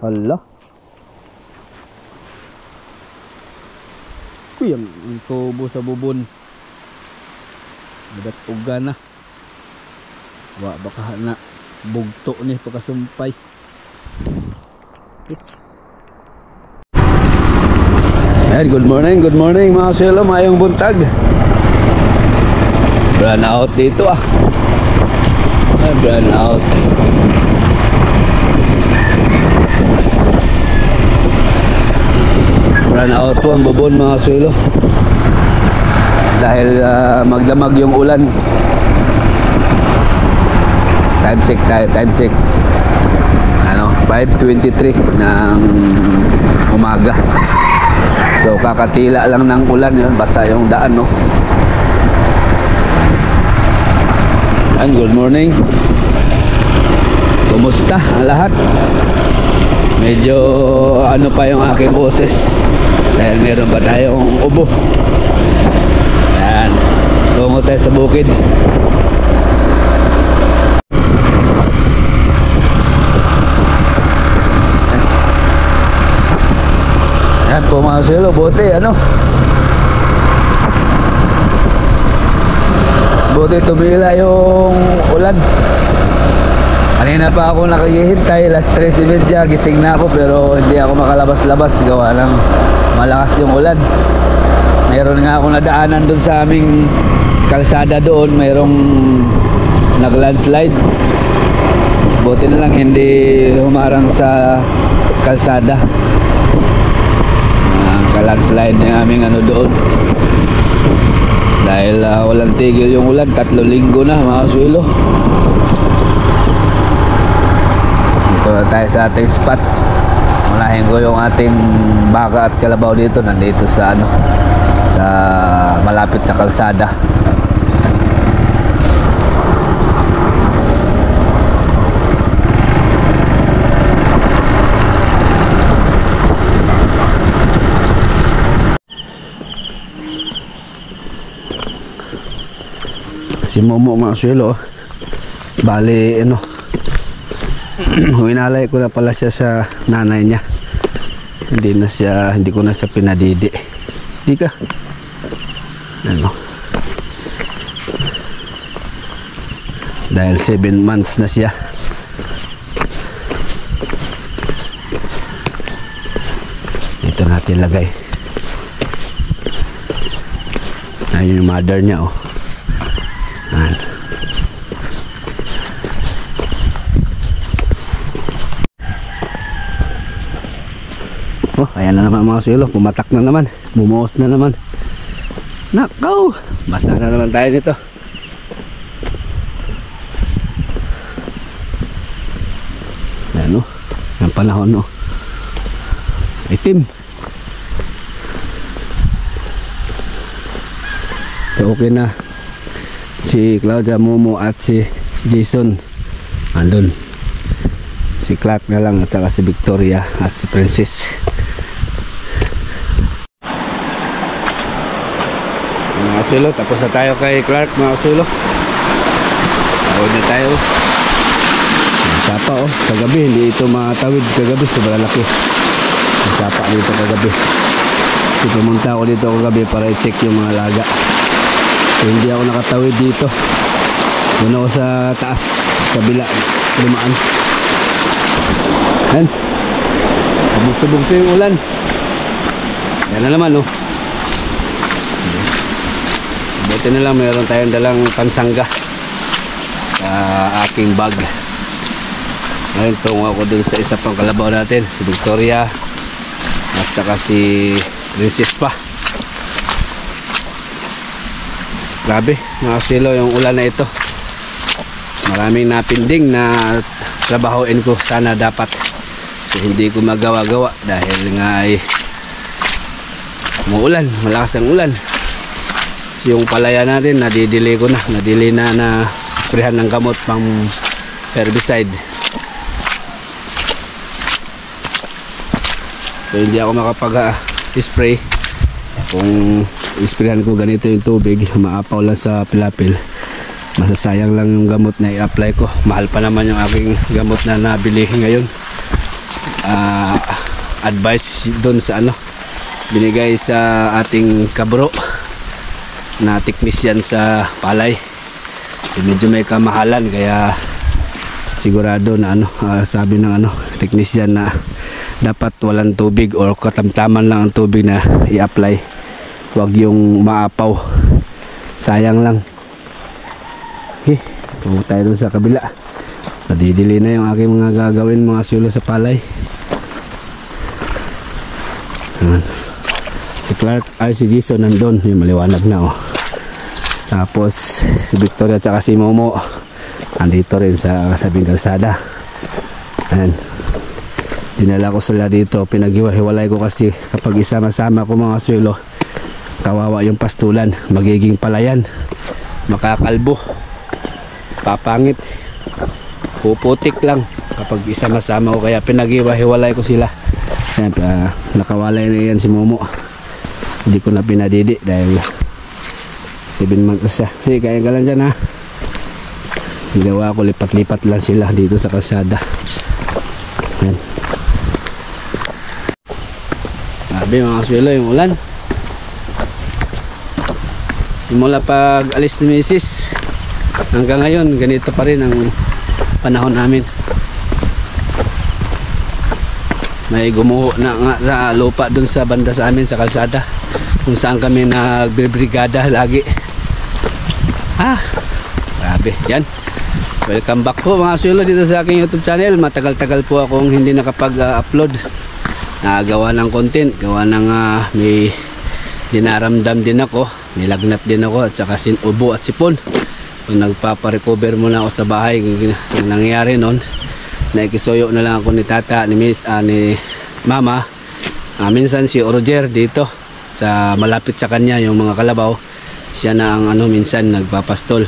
Hala. Uy, ang tubo sa bubon. Madat uga na. Baka na bugto ni pagkasumpay. Ayan, good morning mga silo, mayong buntag. Run out dito ah. Run out. Run out po ang bubon mga silo. Dahil magdamag yung ulan. Time check tayo, time check. 5:23 ng umaga. So kakatila lang ng ulan yun, basta yung daan, no. And good morning. Kumusta ang lahat? Medyo ano pa yung aking boses dahil meron pa tayong ubo. Ayan, tungo tayo sa bukid. Ayan po mga silo, buti buti tumila yung ulan. Kanina pa ako nakihintay, last 3:30 gising na ako, pero hindi ako makalabas-labas gawa ng malakas yung ulan. Mayroon nga ako nadaanan dun sa aming kalsada doon, mayroong nag-landslide. Buti na lang hindi humarang sa kalsada. Landslide ng aming doon dahil walang tigil yung ulan. 3 linggo na mga suilo. Dito na tayo sa ating spot. Unahin ko yung ating baka at kalabaw dito. Nandito sa sa malapit sa kalsada. Si Momo mga suelo, bali winalay ko na pala siya sa nanay niya. Hindi ko na sa pinadidi. Di ka dahil 7 months na siya. Ito natin lagay. Ayun yung mother niya ayan na naman mga suelo, pumatak na naman, bumuhos na naman. Nakaw, basa na naman tayo nito. Ayan ang panahon itim. So okay na si Claudia, Momo at si Jason andun. Si Clark na lang at saka si Victoria at si Princess. Mga sulo, tapos na tayo kay Clark mga sulo. Tawid na tayo. Sapa kagabi, hindi ito matawid kagabi, sobrang laki. Sapa dito kagabi. So pumunta ako dito kagabi para i-check yung mga laga. So hindi ako nakatawid dito. Doon ako sa taas, kabila, lumaan. Yan. Bugso-bugso yung ulan. Yan na naman buti na lang mayroon tayong dalang pansangga sa aking bag. Ngayon tungo ako dun sa isa pang kalabaw natin, si Victoria at saka si Princess pa. Grabe mga silo yung ulan na ito. Maraming napinding na trabahoin ko sana dapat. So, hindi ko magawa-gawa dahil nga ay umuulan, malakas ang ulan. So, yung palaya natin nadidili ko na, nadili na sprehan ng gamot pang herbicide. So hindi ako makapag-spray. Kung isprayan ko ganito yung tubig, maapaw lang sa pilapil, masasayang lang yung gamot na i-apply ko. Mahal pa naman yung aking gamot na nabili ngayon. advice doon sa ano binigay sa ating kabro na technician sa palay. Medyo may kamahalan kaya sigurado na ano sabi ng ano technician na dapat walang tubig or katamtaman lang ang tubig na i-apply, wag yung maapaw, sayang lang. Okay, pumunta tayo doon sa kabila. Nadidili na yung aking mga gagawin mga sulo sa palay. Si Clark ay si Jason nandun, yung maliwanag na oh. Tapos si Victoria at si Momo andito rin sa tabing kalsada. Ayan, dinala ko sila dito, pinaghiwa-hiwalay ko kasi kapag isama-sama ko mga sulo, kawawa yung pastulan, magiging palayan, makakalbo, papangit, puputik lang kapag isama-sama ko, kaya pinaghiwa-hiwalay ko sila. Ayan, nakawalay na yan si Momo, hindi ko na pinadidi dahil 7 months siya. Sige, kaya ka lang dyan ha. Ginawa ko, lipat-lipat lang sila dito sa kalsada. Ayan. Sabi mga suelo yung ulan. Simula pag alis ni Mrs. hanggang ngayon, ganito pa rin ang panahon namin. May gumuho na nga sa lupa dun sa banda sa amin sa kalsada kung saan kami nagbibrigada lagi. Grabe yan. Welcome back po mga sulo dito sa aking YouTube channel. Matagal-tagal po akong hindi nakapag-upload, gawa ng content, gawa ng may dinaramdam din ako, nilagnat din ako, at saka ubo at sipon. Kung nagpaparecover muna ako sa bahay, yung nangyayari nun, naikisuyo na lang ako ni tata, ni miss, ni mama. Minsan si Roger dito sa malapit sa kanya yung mga kalabaw, siya na ang minsan nagpapastol.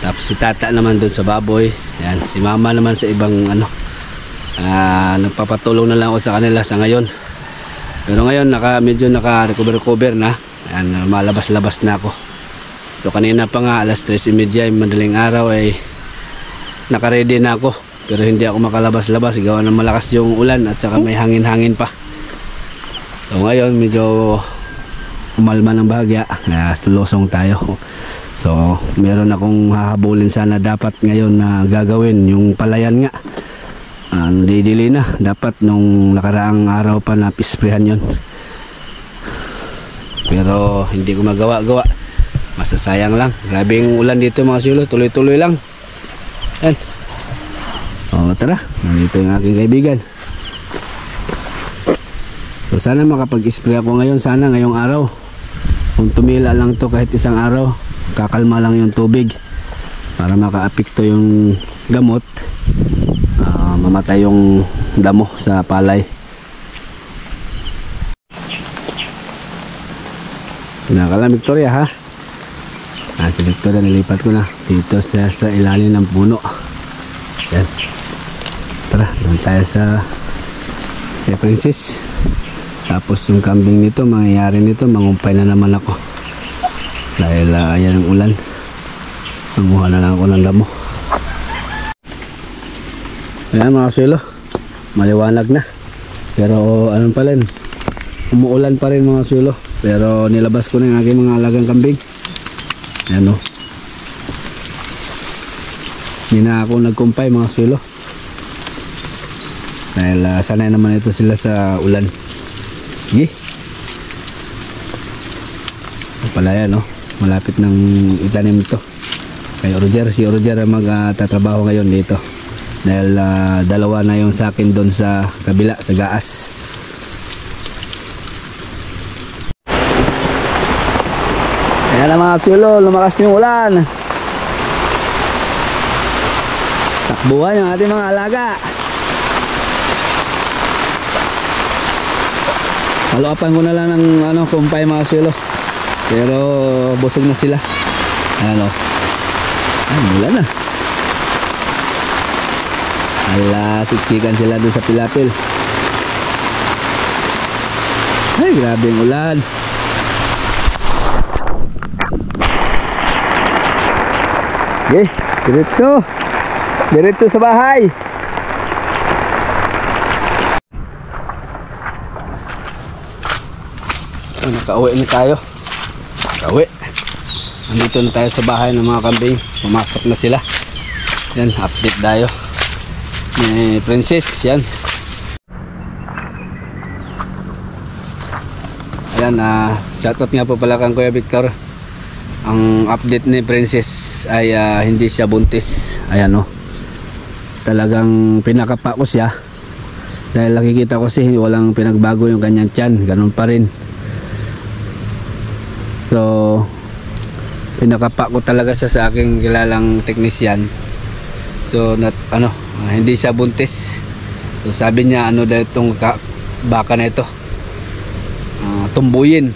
Tapos si tata naman doon sa baboy. Yan, si mama naman sa ibang nagpapatulong na lang ako sa kanila sa ngayon. Pero ngayon medyo naka-recover na. Yan, malabas-labas na ako. So kanina pa nga alas 3:30 madaling araw ay naka-ready na ako. Pero hindi ako makalabas-labas gawa ng malakas yung ulan at saka may hangin-hangin pa. So ngayon medyo umalma ng bahagya, tulusong tayo. So meron akong hahabulin sana dapat ngayon na gagawin, yung palayan nga. Didili na, dapat nung nakaraang araw pa na pisprehan yon. Pero hindi ko magawa-gawa, masasayang lang. Grabing ulan dito mga sulo, tuloy-tuloy lang. Yan. Tara, nandito yung aking kaibigan. So sana makapag-spray ako ngayon, sana ngayong araw. Kung tumila lang to kahit isang araw, kakalma lang yung tubig para makaapekto yung gamot, mamatay yung damo sa palay. Pinakalang Victoria ha. Si Victoria nilipat ko na dito sa ilalim ng puno. Yan. Tara, doon tayo sa Princess. Tapos yung kambing nito, mangyayari nito, mangumpay na naman ako dahil ayan ang ulan. Nanguha na lang ako ng damo. Ayan mga suelo, maliwanag na, pero anong pa rin, umuulan pa rin mga suelo. Pero nilabas ko na yung aking mga alagang kambing. Ayan o, hindi na ako nagkumpay mga suelo dahil sanay naman ito sila sa ulan. Sige, palaya no, malapit ng itanim ito kay Roger. Si Roger magtatrabaho ngayon dito dahil dalawa na yung sa akin doon sa kabila sa gaas. Ayan na mga sulo, lumakas yung ulan, takbuhan yung ating mga alaga. Haluapan ko na lang ng kumpay mga sulo, pero busog na sila. Ayan o, mula na. Siksikan sila doon sa pilapil. Ay, grabe yung ulan. Okay, diretso sa bahay. Nakauwi na tayo. Nakauwi. Nandito na tayo sa bahay ng mga kambing. Pumasok na sila. Yan, update tayo. Princess, yan. Ayan, shoutout nga po pala kang Kuya Victor. Ang update ni Princess ay hindi siya buntis. Ayan o. Talagang pinakapa ko siya. Dahil nakikita ko kasi walang pinagbago yung kanyang tiyan. Ganun pa rin. So, pinakapa ko talaga sa aking kilalang teknisyan. So, hindi siya buntis. So, sabi niya, ano daw itong baka na ito? Tumbuyin.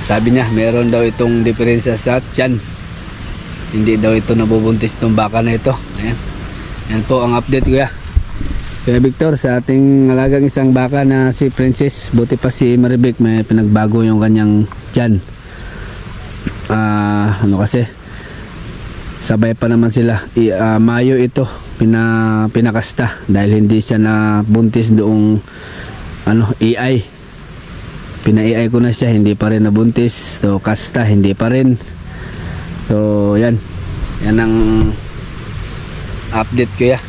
Sabi niya, meron daw itong diferensya sa tiyan. Hindi daw ito nabubuntis itong baka na ito. Ayan. Yan po ang update kuya. Kuya Victor, sa ating alagang isang baka na si Princess. Buti pa si Maribek, may pinagbago yung kanyang tiyan. Kasi sabay pa naman sila. Mayo ito pinakasta dahil hindi siya na buntis doong AI. Pina-AI ko na siya, hindi pa rin nabuntis. So kasta, hindi pa rin. So yan ang update ko ya.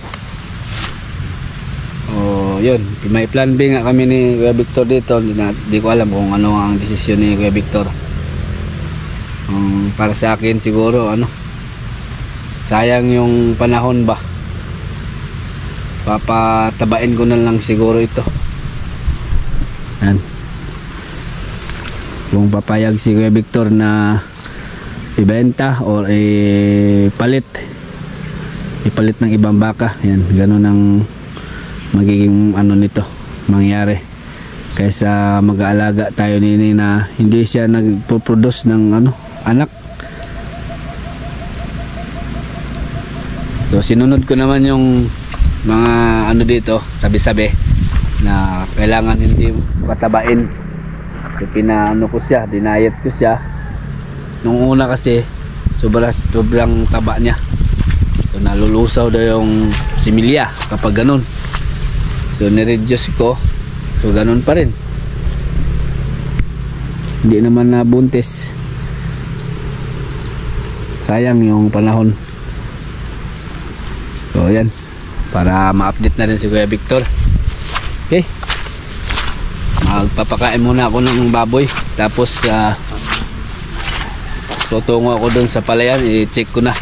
Yun, may plan B nga kami ni Kuya Victor dito. Hindi ko alam kung ano ang desisyon ni Kuya Victor. Para sa akin siguro sayang yung panahon ba, papatabain ko na lang siguro ito. Yan. Kung papayag si Kuya Victor na ibenta o ipalit ng ibang baka, yan, ganun ang magiging nito mangyari, kaysa mag-aalaga tayo nini na hindi siya nagpo-produce ng anak. So sinunod ko naman yung mga dito, sabi-sabi na kailangan hindi patabain. Ko siya, dinayet ko siya nung una kasi sobrang taba niya. So nalulusaw daw yung similya kapag ganun. So nireduce ko. So ganun pa rin. Hindi naman nabuntis. Sayang yung panahon. So yan, para ma-update na rin si Kuya Victor. Okay, magpapakain muna ako ng baboy. Tapos tutungo ako dun sa palayan. I-check ko na,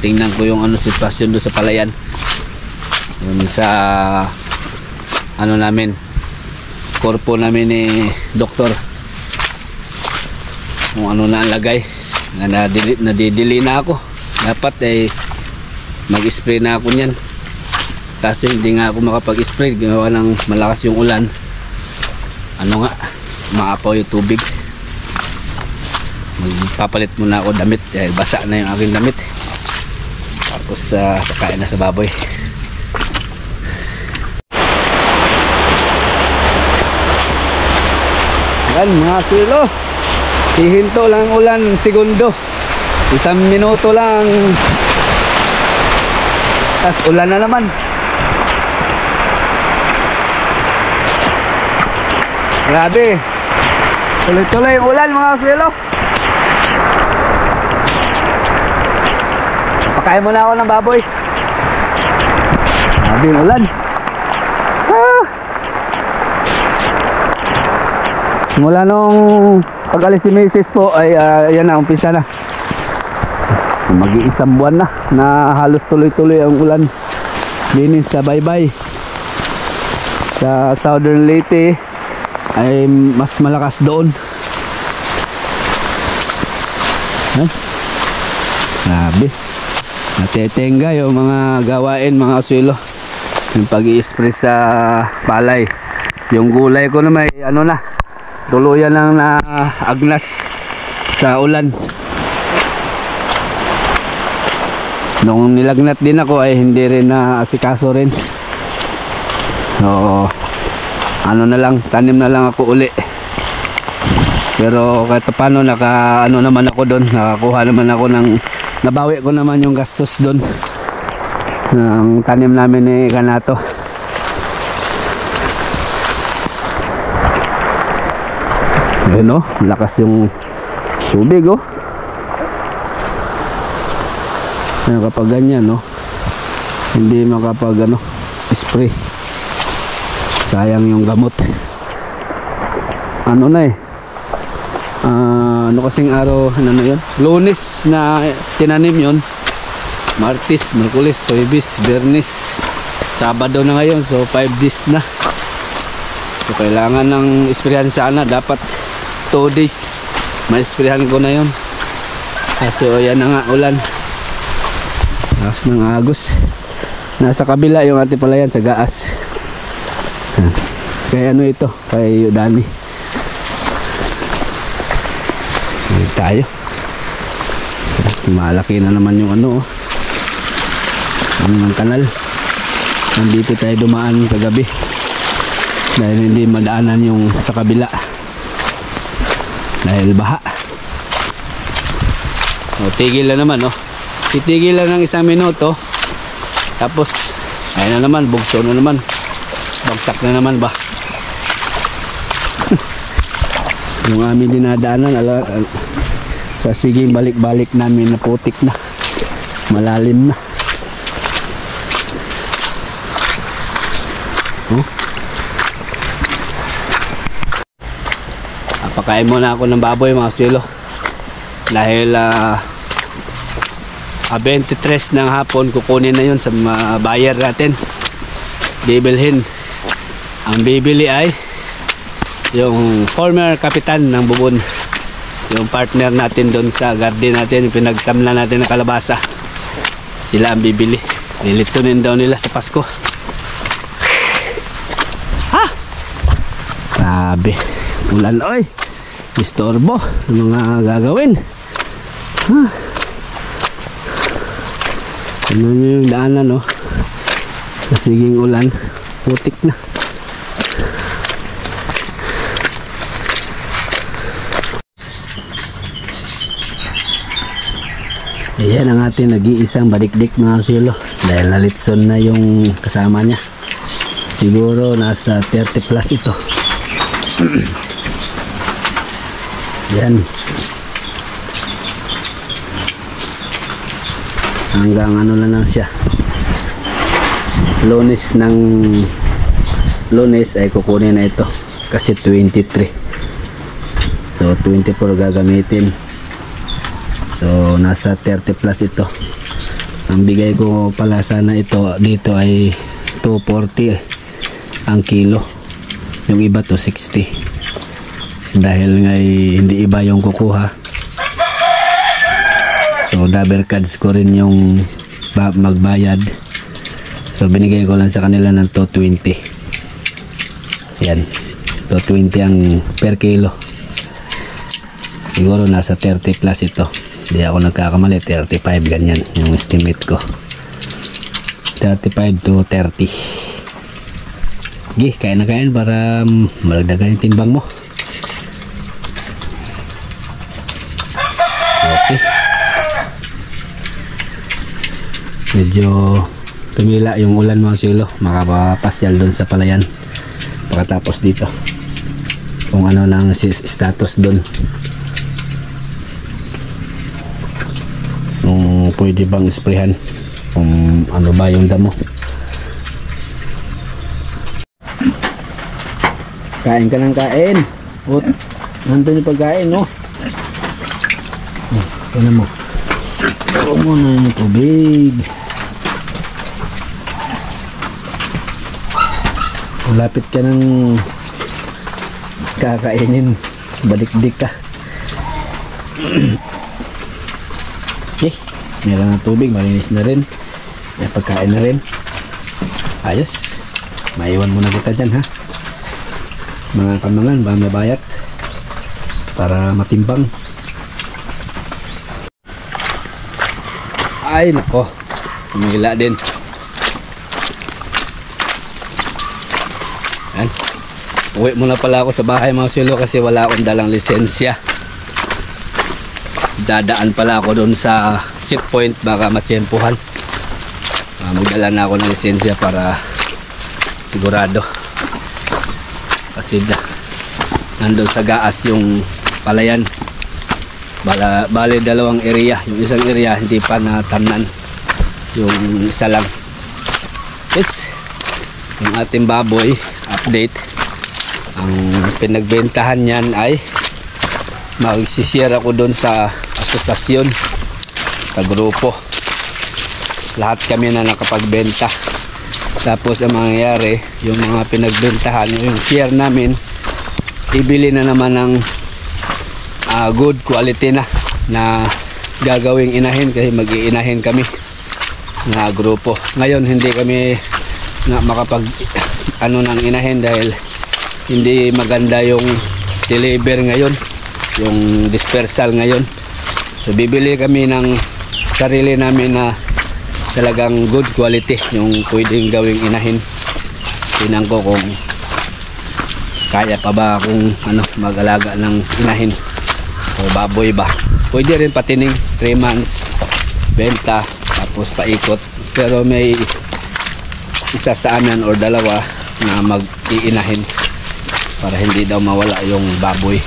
tingnan ko yung sitwasyon dun sa palayan. Yun sa namin, korpo namin ni doktor, kung na ang lagay. Nadidili na ako. Dapat mag-spray na ako niyan. Kaso hindi nga ako makapag-spray. Gawa ng malakas yung ulan. Maapaw yung tubig. Magpapalit muna ako damit. Basa na yung aking damit. Tapos sakain na sa baboy. Yan mga kilo. Hihinto lang ulan segundo. 1 minuto lang. Tas ulan na naman. Grabe. Tuloy-tuloy yung ulan mga kilo. Pakain muna ako ng baboy. Grabe yung ulan. Mula nung pag-alis si Mrs. po ay yan na, umpisa na. Mag-iisang buwan na halos tuloy-tuloy ang ulan. Linis sa Baybay. Sa Southern Leyte ay mas malakas doon. Grabe. Natetenga yung mga gawain mga aswelo. Yung pag-i-spray sa palay. Yung gulay ko na may tuluyan lang na agnas sa ulan. Nung nilagnat din ako ay hindi rin na asikaso rin. So na lang, tanim na lang ako uli. Pero kahit paano naman ako doon, nakakuha naman ako nabawi ko naman yung gastos doon ng tanim namin ni Ayun oh, lakas yung tubig oh. Ayun, kapag ganyan no, hindi makapag ano, spray. Sayang yung gamot. Ano na eh, ano kasing araw, ano na yun, Lunes na tinanim yun, Martes, Merkulis, Huwebes, Biyernes, Sabado na ngayon, so 5 days na. So kailangan ng isprehan sana, dapat 2 days ma-isprehan ko na yun. Kasi yan na nga, ulan, lakas ng agos. Nasa kabila yung ating palayan sa Gaas. Kaya ano ito, kay Dani. Dito tayo. Malaki na naman yung ano, ano ng kanal. Nandito tayo dumaan kagabi dahil hindi madaanan yung sa kabila dahil baha. O, tigil na naman oh. Titigil lang ng 1 minuto, tapos ayun na naman, bugso na naman, bagsak na naman ba. Yung aming dinadaanan sa siging balik-balik namin na putik na, malalim na. Pakain muna ako ng baboy mga suelo dahil 23 ng hapon kukunin na yun sa buyer natin, bibilhin. Ang bibili ay yung former kapitan ng Bubon, yung partner natin doon sa garden natin, yung pinagtamla natin ng kalabasa. Sila ang bibili, nilitsunin daw nila sa Pasko. Ha! Grabe, ulan oy, istorbo ang mga gagawin. Ha! Ano nyo yung daanan no, kasiging ulan, putik na. Ayan ang ating nag-iisang badikdik mga suelo, dahil nalitson na yung kasama niya. Siguro nasa 30 plus ito. Yan. Hanggang ano na lang siya, Lunes ay kukunin na ito kasi 23, so 24 gagamitin, so nasa 30 plus ito. Ang bigay ko pala sana ito dito ay 240 ang kilo, yung iba 260 dahil nga hindi iba yung kukuha. So double cards ko rin yung magbayad, so binigay ko lang sa kanila ng 220. Yan, 220 ang per kilo. Siguro nasa 30 plus ito, hindi ako nagkakamali, 35 ganyan yung estimate ko, 35 to 30. Okay, kain na kain para malagdagan yung timbang mo. Okay, medyo tumila yung ulan mga suelo, makapapasyal doon sa palayan pagkatapos dito kung ano nang status doon, kung pwede bang isprehan, kung ano ba yung damo. Kain ka ng kain, nandun yung pagkain no. Ito mo, ito mo na yung tubig. Malapit ka ng kakainin, balik-dik ka. Okay, meron na tubig, malinis na rin, may pagkain na rin. Ayos, maiwan muna kita dyan ha, mga kamangan ba may bayat para matimbang. Ay nako, umila din. Yan. Uwi muna pala ako sa bahay mga suelo kasi wala akong dalang lisensya. Dadaan pala ako doon sa checkpoint, baka matsyempuhan. Magdala na ako ng lisensya para sigurado. Kasi nandun sa gaas yung palayan. Bale dalawang area, yung isang area hindi pa natamnan, yung isa lang. Yes, yung ating baboy update, ang pinagbentahan niyan ay magsishare ako doon sa asosasyon, sa grupo, lahat kami na nakapagbenta. Tapos ang mangyayari, yung mga pinagbentahan, yung share namin, ibili na naman ng good quality na gagawing inahin, kasi mag-iinahin kami na grupo. Ngayon hindi kami na makapag ng inahin dahil hindi maganda yung deliver ngayon, yung dispersal ngayon. So bibili kami ng sarili namin na talagang good quality, yung pwedeng gawing inahin. Tingnan ko kung kaya pa ba akong mag-alaga ng inahin o baboy ba. Pwede rin patining 3 months benta tapos paikot, pero may isa sa amin or dalawa na mag-iinahin para hindi daw mawala yung baboy.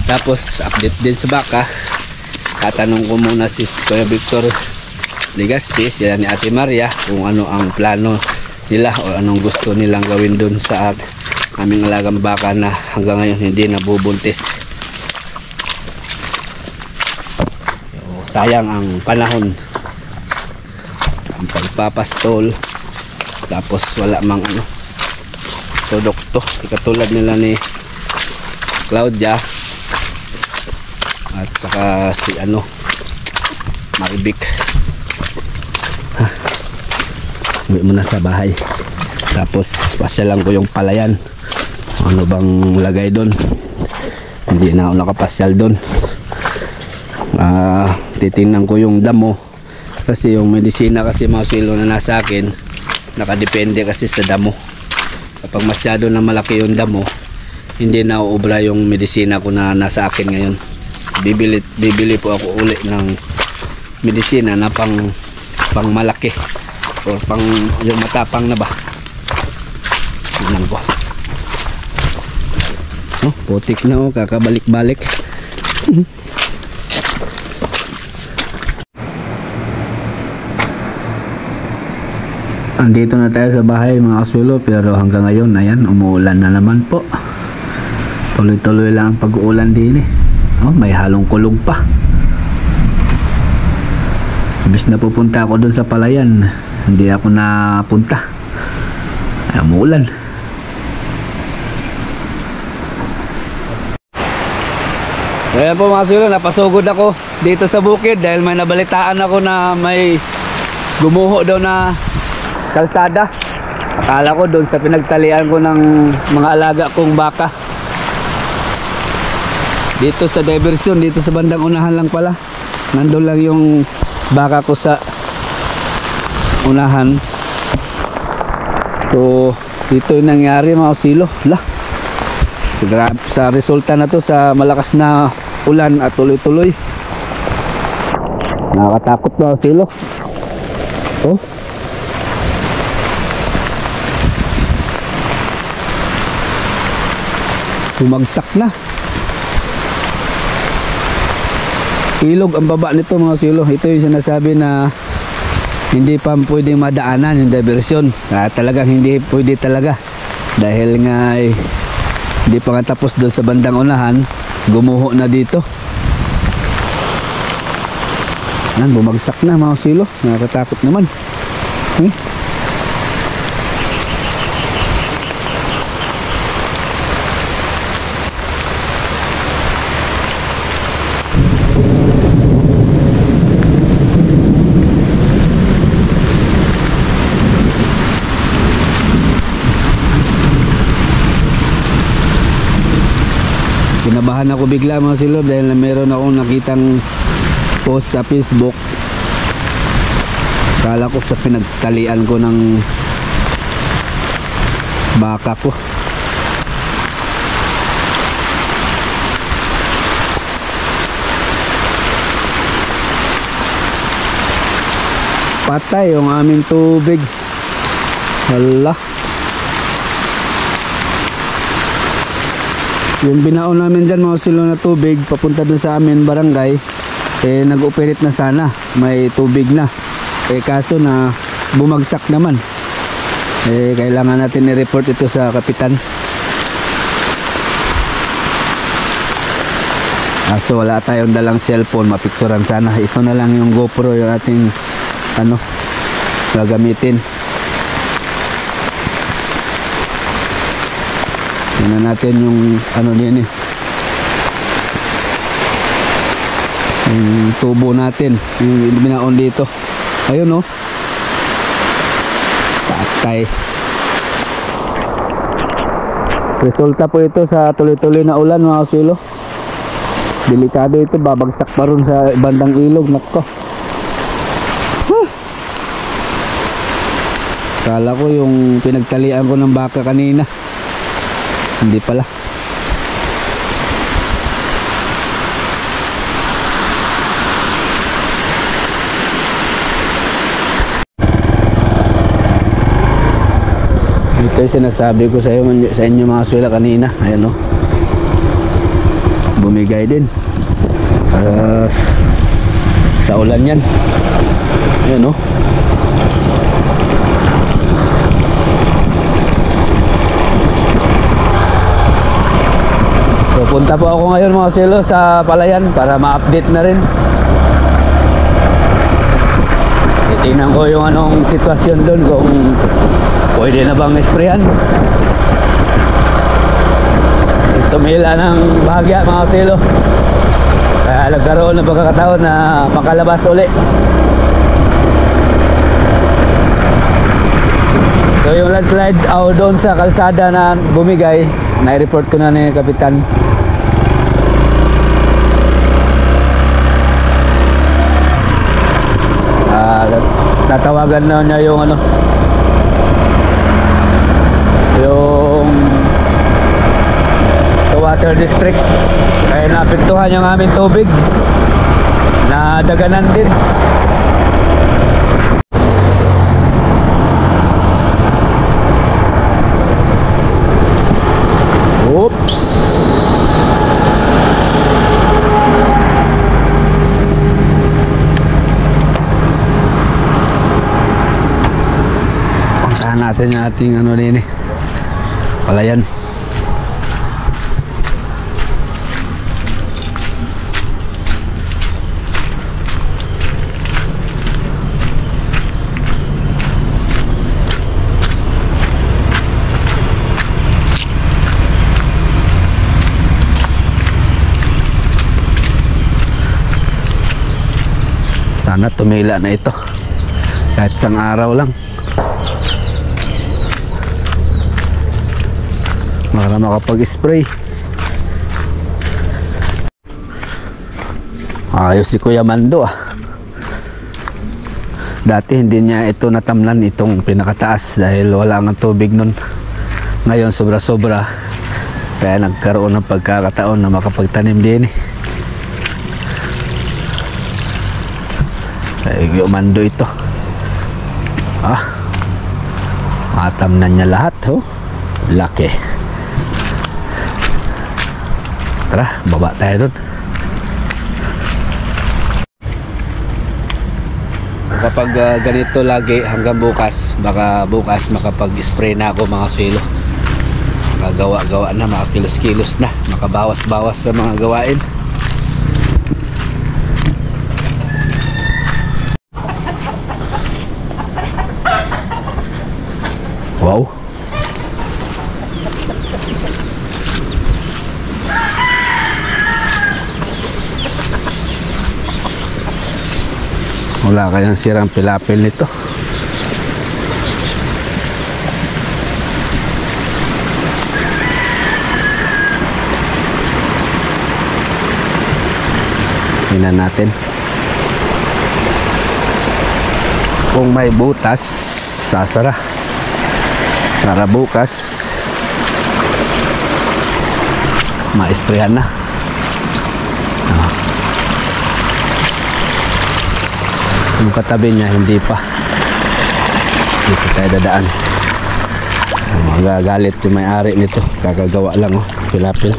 Tapos update din sa baka, tatanong ko muna si Kuya Victor Legaspi, sila ni Ate Maria, kung ano ang plano nila o anong gusto nilang gawin dun sa aming alagang baka na hanggang ngayon hindi nabubuntis. Sayang ang panahon, ang pagpapastol, tapos wala mang produkto, katulad nila ni Claudia at saka si Maribik. Uwi muna sa bahay, tapos pasyalan ko yung palayan, ano bang lagay doon. Hindi na ako nakapasyal doon. Titingnan ko yung damo, kasi yung medisina kasi mga silo na nasa akin nakadepende kasi sa damo. Kapag masyado na malaki yung damo, hindi na uubra yung medisina ko na nasa akin ngayon. Bibili po ako uli ng medisina na pang malaki o pang yung matapang na ba. Tingnan ko. Putik na kakabalik-balik. Andito na tayo sa bahay mga kasulo, pero hanggang ngayon ayan, umuulan na naman po. Tuloy-tuloy lang ang pag-uulan din may halong kulog pa. Imbis na pupunta ako doon sa palayan, hindi ako napunta. Ay, umuulan. Ayan po mga kasulo, napasugod ako dito sa bukid dahil may nabalitaan ako na may gumuho daw na kalsada. Akala ko doon sa pinagtalian ko ng mga alaga kong baka. Dito sa diversion, dito sa bandang unahan lang pala. Nandun lang yung baka ko sa unahan. So dito yung nangyari mga usilo. Sa resulta na to, sa malakas na ulan at tuloy-tuloy, nakakatakot mga usilo. Bumagsak na. Ilog ang baba nito mga silo. Ito yung sinasabi na hindi pa pwedeng madaanan yung diversion. Talagang hindi pwede talaga. Dahil nga hindi pa nga tapos doon sa bandang unahan, gumuho na dito. Bumagsak na mga silo. Nakakatakot naman. Kinabahan ako bigla mga silo dahil meron akong nakitang post sa Facebook. Kala ko sa pinagtalian ko ng baka ko. Patay yung aming tubig. Hala. Yung binaon namin dyan mga silo na tubig papunta dun sa amin barangay, eh nag-operate na sana, may tubig na, eh kaso na bumagsak naman, eh kailangan natin i-report ito sa kapitan. Kaso wala tayong dalang cellphone mapicturan sana. Ito na lang yung GoPro yung ating gagamitin. Tingnan natin yung din yung tubo natin, yung binaon dito. Ayun patay. Resulta po ito sa tuloy-tuloy na ulan mga kaswelo. Delikado ito, babagsak pa rin sa bandang ilog. Nako, kala ko yung pinagtalian ko ng baka kanina, hindi pala. Ito yung sinasabi ko sa inyo mga kaswela kanina. Ayan bumigay din sa ulan yan. Ayan pupunta po ako ngayon mga silo sa Palayan para ma-update na rin. Titingnan ko yung anong sitwasyon doon, kung pwede na bang isprayan. Tumila ng bahagya mga silo, kaya nagkaroon ng pagkakataon na makalabas uli. So yung landslide doon sa kalsada na bumigay, na-report ko na ni Kapitan. Tatawagan na niya yung yung sa water district, kaya naapektuhan yung aming tubig, na daganan din. Oops. Puntahan natin yung ating din Palayan. Sana tumila na ito kahit isang araw lang para makapag-spray. Ayos si Kuya Mando dati hindi niya ito natamnan, itong pinakataas, dahil wala nga tubig nun. Ngayon sobra-sobra, kaya nagkaroon ng pagkakataon na makapagtanim din Mando ito. Matamnan niya lahat. Laki. Tara, baba tayo dun. Kapag ganito lagi hanggang bukas, baka bukas makapag-spray na ako mga swelo. Makagawa-gawa na, makakilos-kilos na, makabawas-bawas sa mga gawain. Wow. Wala kayang sirang pilapil nito. Tingnan natin. Kung may butas, sasara. Para bukas maisprehan na. Yung katabi niya hindi pa, dito tayo dadaan. Magagalit yung may-ari nito, kakagawa lang pilapil.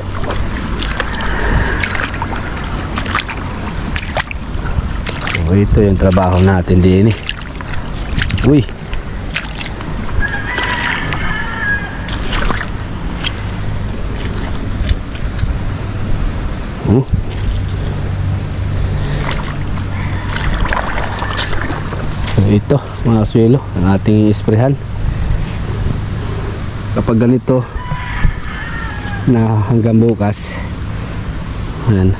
So ito yung trabaho natin din eh. Uy. So ito mga swelo ang ating isprehan. Kapag ganito na hanggang bukas, ayan,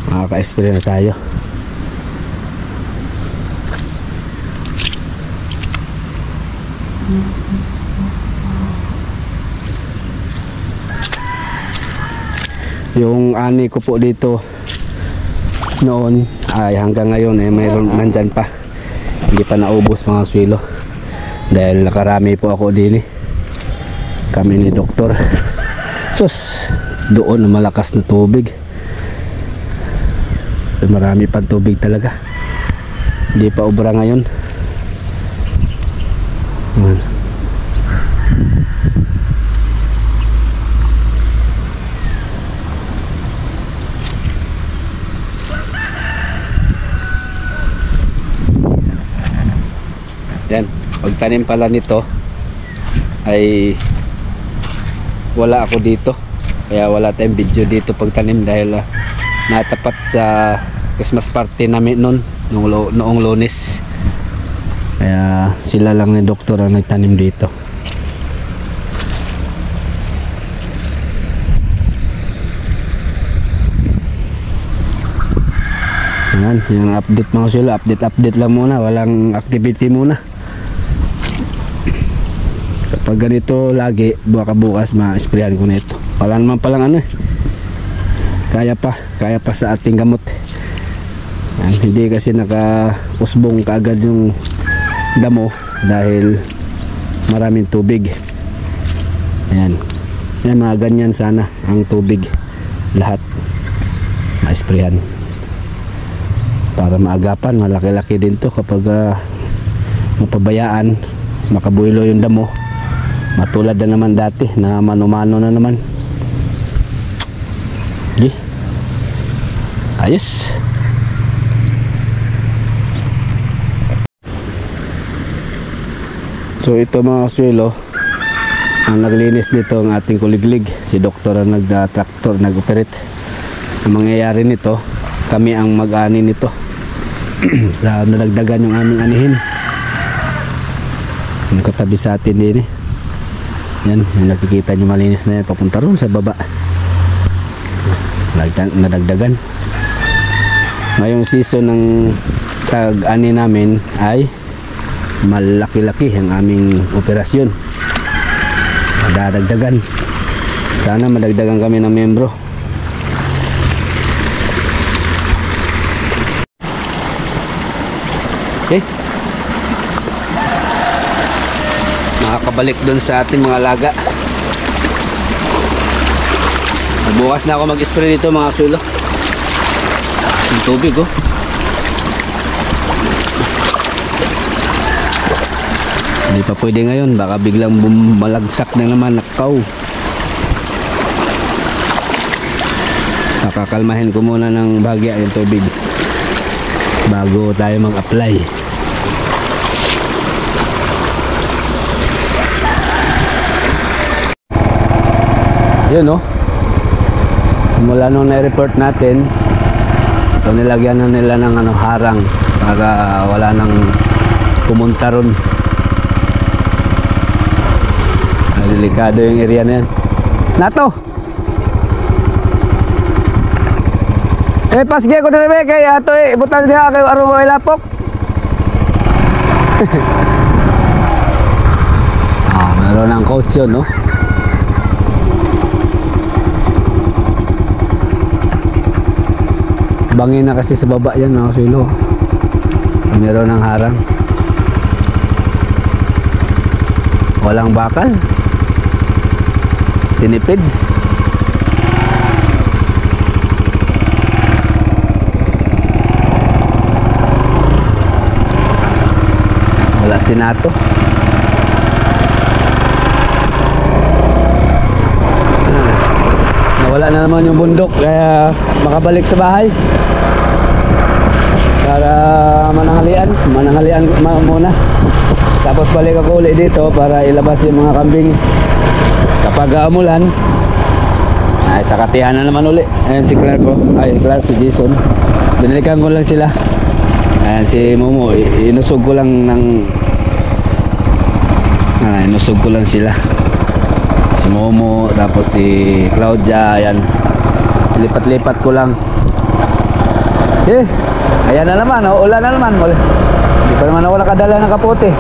makaka-spray na tayo. Yung ani ko po dito noon ay hanggang ngayon ay mayroon nandyan pa, hindi pa naubos mga swelo dahil nakarami po ako din eh, kami ni doktor. Sus, doon na malakas na tubig, so, marami pang tubig talaga, hindi pa ubra ngayon. Yan, pagtanim pala nito ay wala ako dito, kaya wala tayong video dito pagtanim dahil natapat sa Christmas party namin noong Lunes, kaya sila lang ni doktor ang nagtanim dito. Yan, yung update mga sila, update lang muna, walang activity muna. Kapag ganito lagi, bukas ma-sprayan ko na ito. Wala naman palang ano eh, kaya pa sa ating gamot. Yan, hindi kasi naka-usbong kaagad yung damo dahil maraming tubig. Ayan, yan, mga ganyan sana ang tubig, lahat ma-sprayan para maagapan. Malaki-laki din to kapag mapabayaan, makabuilo yung damo, matulad na naman dati na mano-mano na naman. Okay. Ayos. So ito mga swelo, ang naglinis dito ang ating kuliglig, si doktor ang nagda-tractor, nag-operate. Ang mangyayari nito, kami ang mag-ani nito sa nadagdagan yung aming anihin. Nakatabi sa atin din eh. Yan, yung nakikita nyo malinis na yan, papunta ron sa baba, nadagdagan. Ngayong season ng tag-ani namin ay malaki-laki ang aming operasyon, dadagdagan. Sana madagdagan kami ng membro. Okay, makakabalik dun sa ating mga alaga. Bukas na ako mag-spray dito mga sulo. Yung tubig oh, hindi pa pwede ngayon, baka biglang bumalagsak na naman. Nakaw, nakakalmahin ko muna ng bahagya yung tubig bago tayo mag-apply. Yun no, simula nung na-report natin, so nilagyan na nila ng harang para wala nang pumunta ron. Delikado yung area na yan. Nato! Pasge ko na namin kay ato ibutan niya kayo aron mo ilapok. Meron ng coach yun, no? Bangin na kasi sa baba yan, mga silo. Meron ng harang. Walang bakal. Tinipid. Wala sinato. Nawala na naman yung bundok kaya makabalik sa bahay. para mananghalian muna. Tapos balik ako ulit dito para ilabas yung mga kambing. Kapag umulan, ay sa katihan na naman ulit. Ayan si Clark ko. Ay, Clark, si Jason. Binalikan ko lang sila. Ayan si Momo. Inusog ko lang inusog ko lang sila. Si Momo, tapos si Claudia. Ayan. Lipat-lipat ko lang. Ayan na naman. Ulan na naman. Hindi pa naman ako nakadala ng kapote.